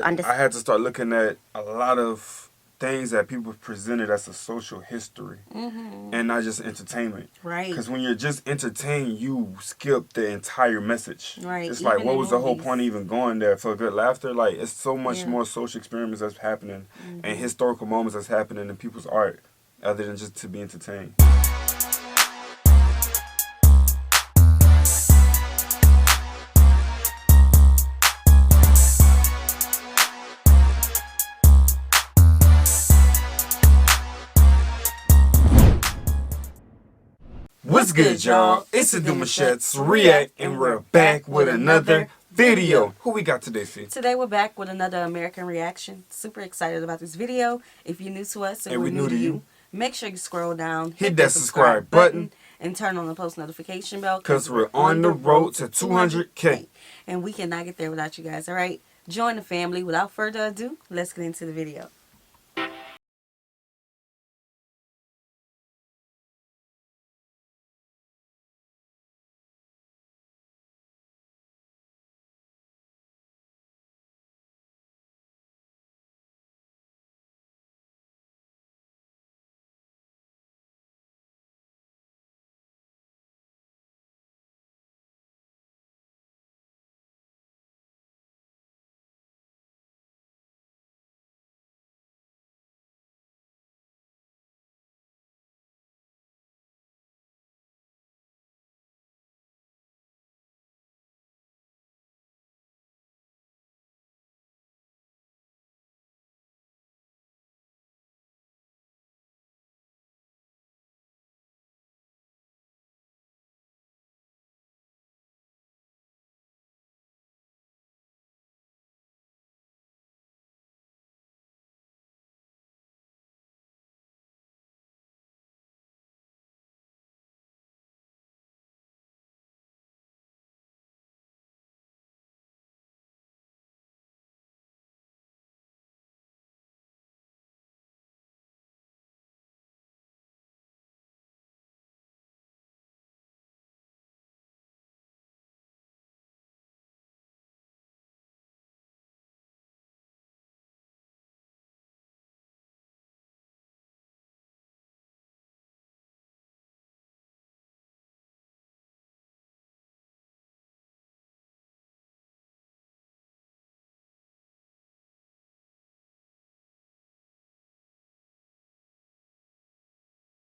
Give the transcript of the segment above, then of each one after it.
understand. I had to start looking at a lot of things that people presented as a social history and not just entertainment. Right. Because when you're just entertained, you skip the entire message. Right. It's like, Even what in was the whole movies. point of even going there for good laughter? Like, it's so much Yeah. more social experiments that's happening and historical moments that's happening in people's art other than just to be entertained. What's good, y'all? It's the Demouchets REACT, and we're back with another video. Who we got today, Fee? Today we're back with another American reaction. Super excited about this video. If you're new to us and we're new to you, make sure you scroll down, hit that subscribe button, and turn on the post notification bell because we're on the road to 200K. And we cannot get there without you guys, all right? Join the family. Without further ado, let's get into the video.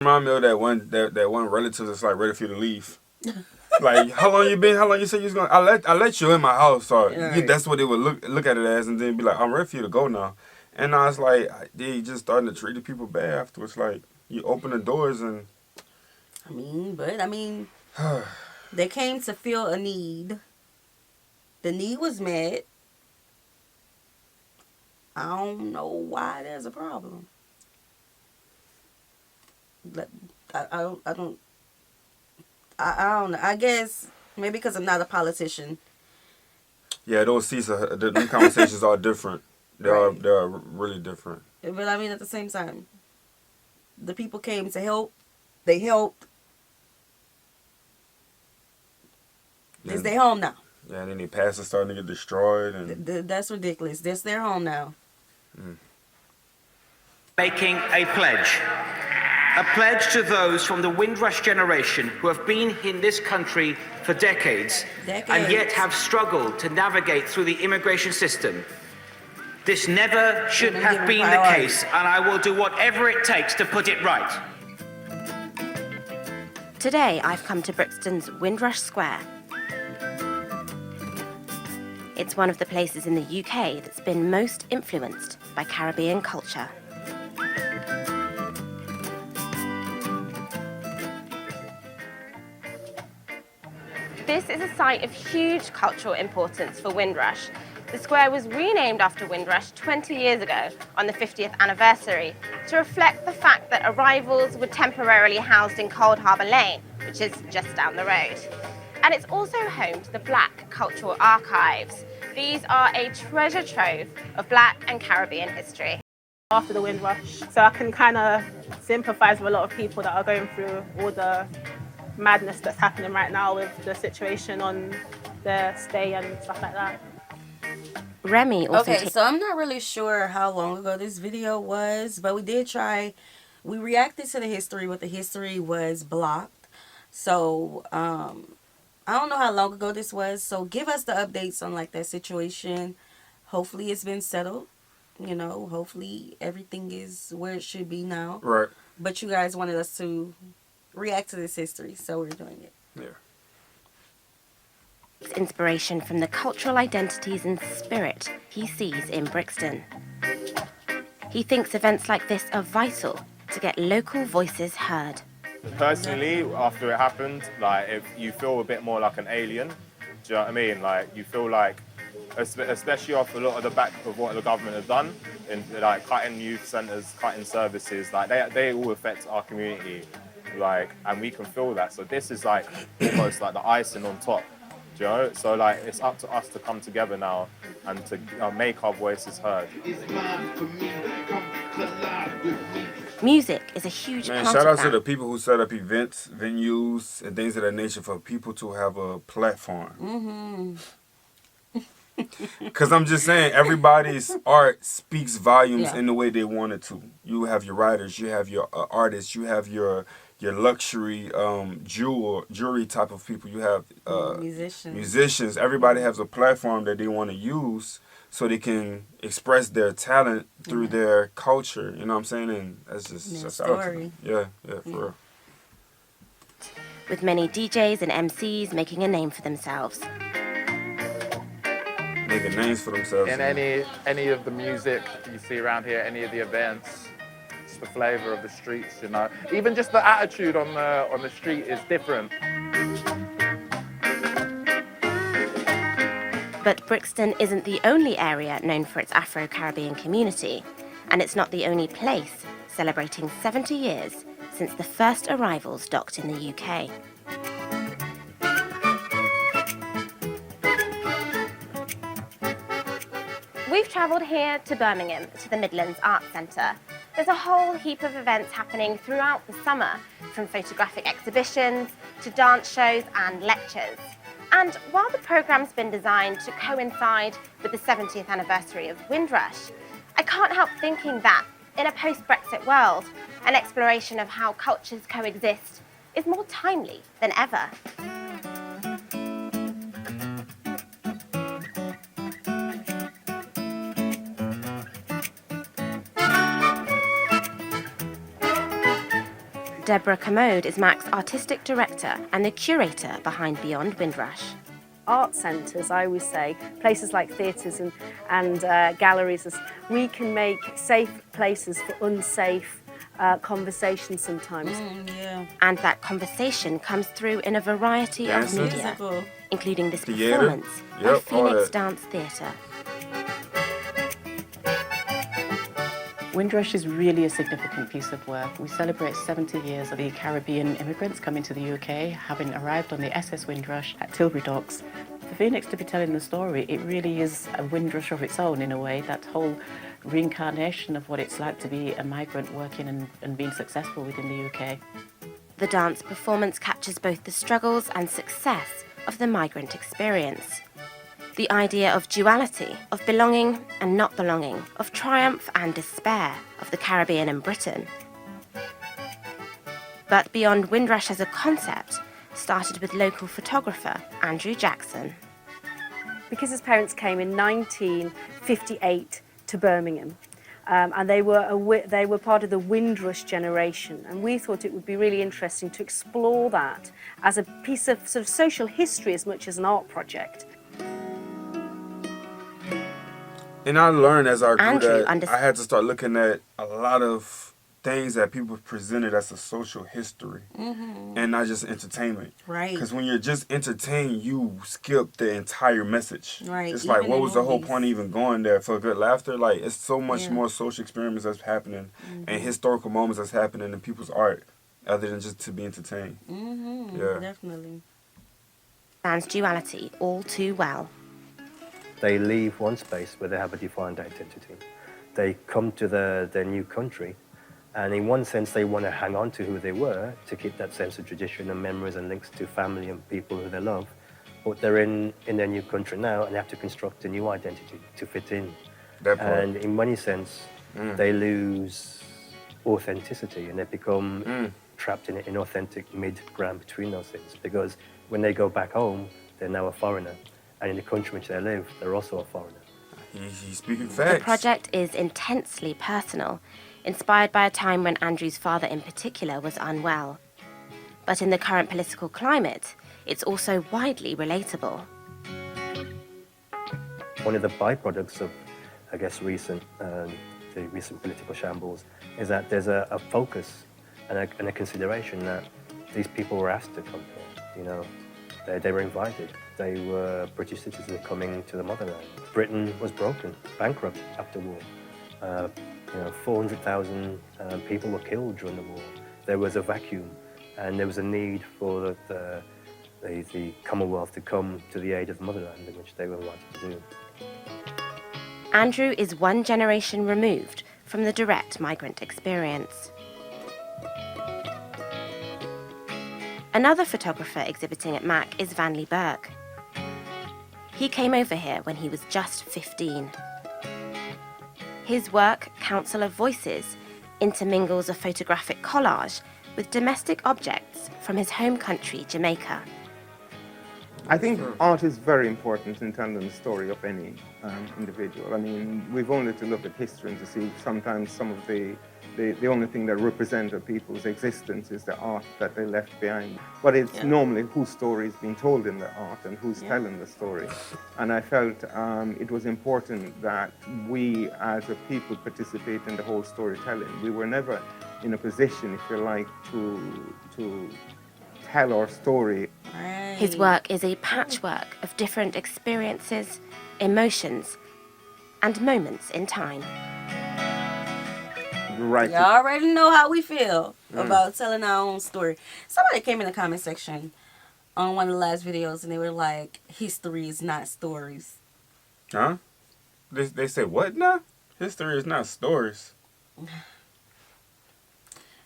Remind me of that one relative that's like ready for you to leave. Like, how long you been? How long you said you was gonna? I let you in my house, so Right. that's what it would look at it as, and then be like, I'm ready for you to go now. And I was like, they just starting to treat the people bad afterwards. Like, you open the doors and. I mean, they came to fill a need. The need was met. I don't know why there's a problem. I don't know. I guess maybe because I'm not a politician. Yeah, those seats are, the conversations are different. They are really different. But I mean, at the same time, the people came to help. They helped. Yeah. It's their home now. Yeah, and then the past is starting to get destroyed, and That's ridiculous. That's their home now. Making a pledge. A pledge to those from the Windrush generation who have been in this country for decades and yet have struggled to navigate through the immigration system. This never should have been the case, and I will do whatever it takes to put it right. Today, I've come to Brixton's Windrush Square. It's one of the places in the UK that's been most influenced by Caribbean culture. This is a site of huge cultural importance for Windrush. The square was renamed after Windrush 20 years ago on the 50th anniversary to reflect the fact that arrivals were temporarily housed in Cold Harbour Lane, which is just down the road. And it's also home to the Black Cultural Archives. These are a treasure trove of Black and Caribbean history. After the Windrush, so I can kind of sympathise with a lot of people that are going through all the madness that's happening right now with the situation on their stay and stuff like that. Remy also Okay, so I'm not really sure how long ago this video was, but we reacted to the history, but the history was blocked. So, I don't know how long ago this was, so give us the updates on like that situation. Hopefully it's been settled. You know, hopefully everything is where it should be now. Right. But you guys wanted us to react to this history, so we're doing it. Yeah. It's inspiration from the cultural identities and spirit he sees in Brixton. He thinks events like this are vital to get local voices heard. Personally, after it happened, like, if you feel a bit more like an alien, do you know what I mean? Like, you feel like, especially off a lot of the back of what the government have done, in like cutting youth centres, cutting services, like they all affect our community, like, and we can feel that. So this is like almost like the icing on top, do you know? So like, it's up to us to come together now and to make our voices heard. Music is a huge Man, part shout of out to that. the people who set up events, venues, and things of that nature for people to have a platform. Because I'm just saying, everybody's art speaks volumes in the way they want it to. You have your writers, you have your artists, you have your luxury jewelry type of people. You have musicians. Everybody has a platform that they want to use so they can express their talent through their culture. You know what I'm saying? And that's just that's story. Yeah, for real. With many DJs and MCs making a name for themselves. Making names for themselves. In any of the music you see around here, any of the events, it's the flavour of the streets, you know. Even just the attitude on the street is different. But Brixton isn't the only area known for its Afro-Caribbean community, and it's not the only place celebrating 70 years since the first arrivals docked in the UK. We've travelled here to Birmingham, to the Midlands Arts Centre. There's a whole heap of events happening throughout the summer, from photographic exhibitions to dance shows and lectures. And while the programme's been designed to coincide with the 70th anniversary of Windrush, I can't help thinking that, in a post-Brexit world, an exploration of how cultures coexist is more timely than ever. Deborah Commode is MAC's artistic director and the curator behind Beyond Windrush. Art centres, I always say, places like theatres and galleries, we can make safe places for unsafe conversations sometimes. And that conversation comes through in a variety of media, including this performance by Phoenix Dance Theatre. Windrush is really a significant piece of work. We celebrate 70 years of the Caribbean immigrants coming to the UK, having arrived on the SS Windrush at Tilbury Docks. For Phoenix to be telling the story, it really is a Windrush of its own in a way, that whole reincarnation of what it's like to be a migrant working and being successful within the UK. The dance performance captures both the struggles and success of the migrant experience. The idea of duality, of belonging and not belonging, of triumph and despair, of the Caribbean and Britain. But Beyond Windrush as a concept started with local photographer Andrew Jackson. Because his parents came in 1958 to Birmingham, and they were part of the Windrush generation, and we thought it would be really interesting to explore that as a piece of sort of social history as much as an art project. And I learned as I grew that I had to start looking at a lot of things that people presented as a social history and not just entertainment. Right. Because when you're just entertained, you skip the entire message. Right. It's like, what was the whole point of even going there? For good laughter? Like, it's so much more social experiments that's happening and historical moments that's happening in people's art other than just to be entertained. Definitely. Man's duality all too well. They leave one space where they have a defined identity. They come to their new country, and in one sense, they want to hang on to who they were to keep that sense of tradition and memories and links to family and people who they love. but they're in their new country now, and they have to construct a new identity to fit in. That part. And in many sense, they lose authenticity, and they become trapped in an inauthentic mid-ground between those things. Because when they go back home, they're now a foreigner, and in the country in which they live, they're also a foreigner. He's speaking facts. The project is intensely personal, inspired by a time when Andrew's father in particular was unwell. But in the current political climate, it's also widely relatable. One of the byproducts of, I guess, the recent political shambles is that there's a focus and a consideration that these people were asked to come here. You know, they were invited. They were British citizens coming to the motherland. Britain was broken, bankrupt after war. 400,000 people were killed during the war. There was a vacuum, and there was a need for the Commonwealth to come to the aid of the motherland, in which they were invited to do. Andrew is one generation removed from the direct migrant experience. Another photographer exhibiting at MAC is Vanley Burke. He came over here when he was just 15. His work, Council of Voices, intermingles a photographic collage with domestic objects from his home country, Jamaica. I think art is very important in telling the story of any individual. I mean, we've only to look at history to see sometimes some of the only thing that represents a people's existence is the art that they left behind. But it's normally whose story is being told in the art and who's telling the story. And I felt it was important that we as a people participate in the whole storytelling. We were never in a position, if you like, to tell our story. His work is a patchwork of different experiences, emotions, and moments in time. Right. You already know how we feel about telling our own story. Somebody came in the comment section on one of the last videos and they were like, history is not stories. Huh? They say what now? History is not stories.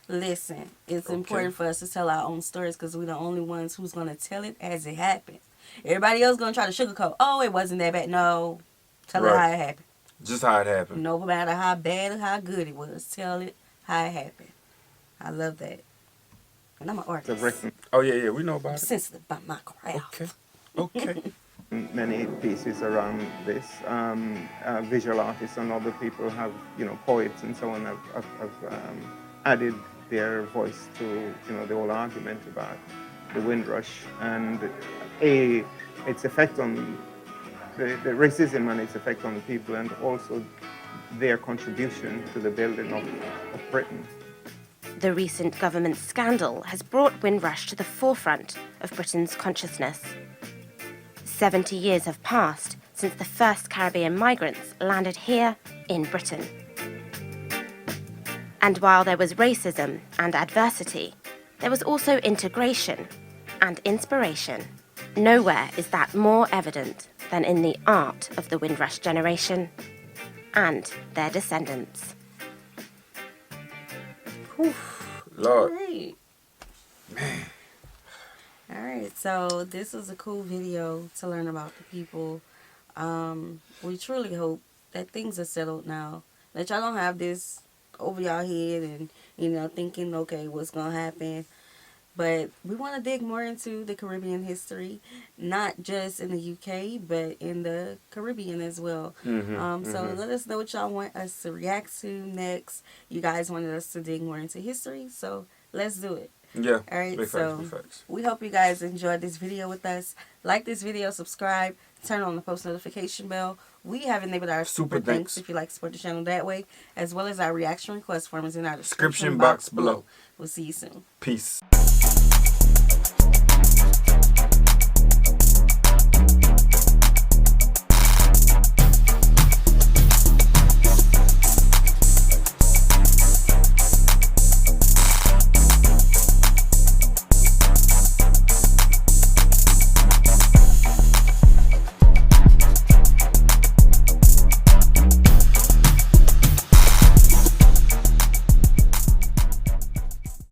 Listen, it's important for us to tell our own stories because we're the only ones who's going to tell it as it happened. Everybody else going to try to sugarcoat. Oh, it wasn't that bad. No. Tell it how it happened. Just how it happened. No matter how bad or how good it was. Tell it how it happened. I love that. And I'm an artist. Oh, yeah, we know about it. Sensitive about my craft. Okay. Many pieces around this. Visual artists and other people have, poets and so on have added their voice to, the whole argument about the Windrush and its effect on the racism and its effect on the people, and also their contribution to the building of Britain. The recent government scandal has brought Windrush to the forefront of Britain's consciousness. 70 years have passed since the first Caribbean migrants landed here in Britain. And while there was racism and adversity, there was also integration and inspiration. Nowhere is that more evident than in the art of the Windrush generation and their descendants. Lord. Great. All right, so this was a cool video to learn about the people. We truly hope that things are settled now, that y'all don't have this over y'all head and, thinking, okay, what's going to happen. But we want to dig more into the Caribbean history, not just in the UK, but in the Caribbean as well. So let us know what y'all want us to react to next. You guys wanted us to dig more into history, so let's do it. Yeah. All right, big so facts. we hope you guys enjoyed this video with us. Like this video, subscribe, turn on the post notification bell. We have enabled our super thanks if you like to support the channel that way, as well as our reaction request form is in our description box below. We'll see you soon. Peace.